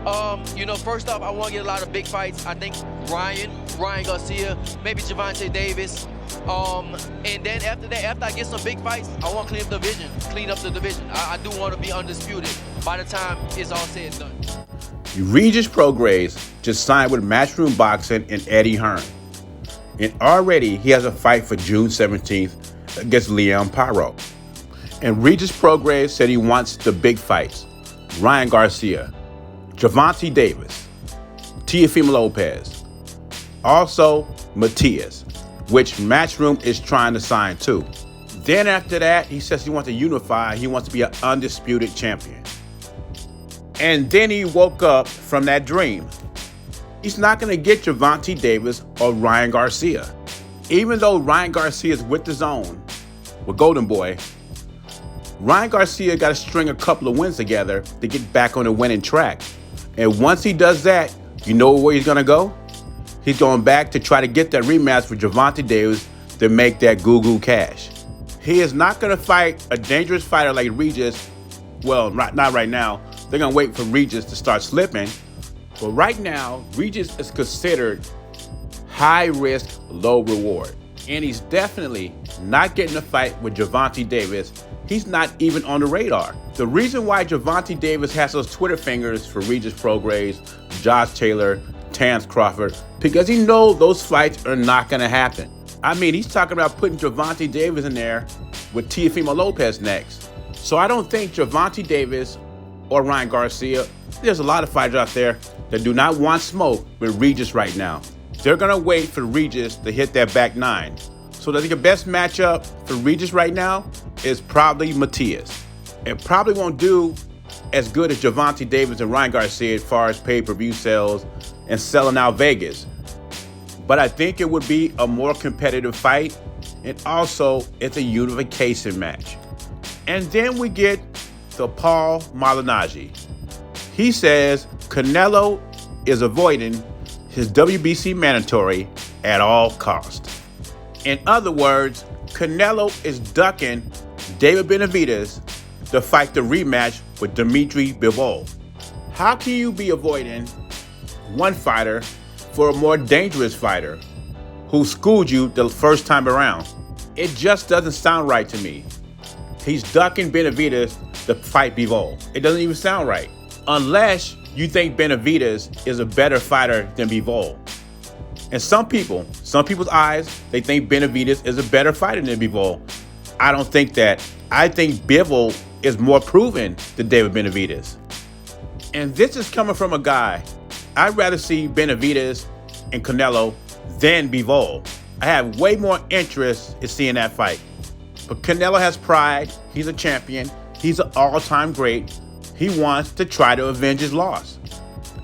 First off, I want to get a lot of big fights. I think Ryan Garcia, maybe Gervonta Davis. And then after that, after I get some big fights, I want to clean up the division. I do want to be undisputed by the time it's all said and done. Regis Prograis just signed with Matchroom Boxing and Eddie Hearn. And already he has a fight for June 17th against Leon Pyro. And Regis Prograis said he wants the big fights. Ryan Garcia, Gervonta Davis, Teofimo Lopez, also Matias, which Matchroom is trying to sign too. Then after that, he says he wants to unify. He wants to be an undisputed champion. And then he woke up from that dream. He's not going to get Gervonta Davis or Ryan Garcia. Even though Ryan Garcia is with the zone, with Golden Boy, Ryan Garcia got to string a couple of wins together to get back on the winning track. And once he does that, you know where he's going to go? He's going back to try to get that rematch with Gervonta Davis to make that goo-goo cash. He is not going to fight a dangerous fighter like Regis. Well, not right now. They're going to wait for Regis to start slipping. But right now, Regis is considered high risk, low reward. And he's definitely not getting a fight with Gervonta Davis. He's not even on the radar. The reason why Gervonta Davis has those Twitter fingers for Regis Prograis, Josh Taylor, Terence Crawford, because he knows those fights are not going to happen. I mean, he's talking about putting Gervonta Davis in there with Teofimo Lopez next. So I don't think Gervonta Davis or Ryan Garcia, there's a lot of fighters out there that do not want smoke with Regis right now. They're going to wait for Regis to hit that back nine. So I think the best matchup for Regis right now is probably Matias. It probably won't do as good as Gervonta Davis and Ryan Garcia as far as pay-per-view sales and selling out Vegas. But I think it would be a more competitive fight, and also it's a unification match. And then we get the Paul Malignaggi. He says Canelo is avoiding his WBC mandatory at all costs. In other words, Canelo is ducking David Benavidez to fight the rematch with Dimitri Bivol. How can you be avoiding one fighter for a more dangerous fighter who schooled you the first time around? It just doesn't sound right to me. He's ducking Benavidez to fight Bivol. It doesn't even sound right. Unless you think Benavidez is a better fighter than Bivol. And some people's eyes, they think Benavidez is a better fighter than Bivol. I don't think that. I think Bivol is more proven than David Benavidez. And this is coming from a guy. I'd rather see Benavidez and Canelo than Bivol. I have way more interest in seeing that fight. But Canelo has pride. He's a champion. He's an all-time great. He wants to try to avenge his loss.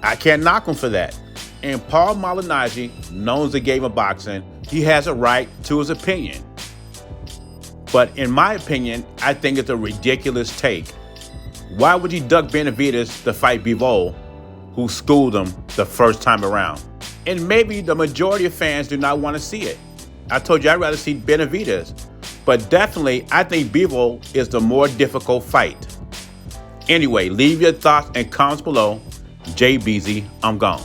I can't knock him for that. And Paul Malignaggi knows the game of boxing. He has a right to his opinion. But in my opinion, I think it's a ridiculous take. Why would he duck Benavidez to fight Bivol, who schooled him the first time around? And maybe the majority of fans do not want to see it. I told you I'd rather see Benavidez. But definitely, I think Bivol is the more difficult fight. Anyway, leave your thoughts and comments below. JBZ, I'm gone.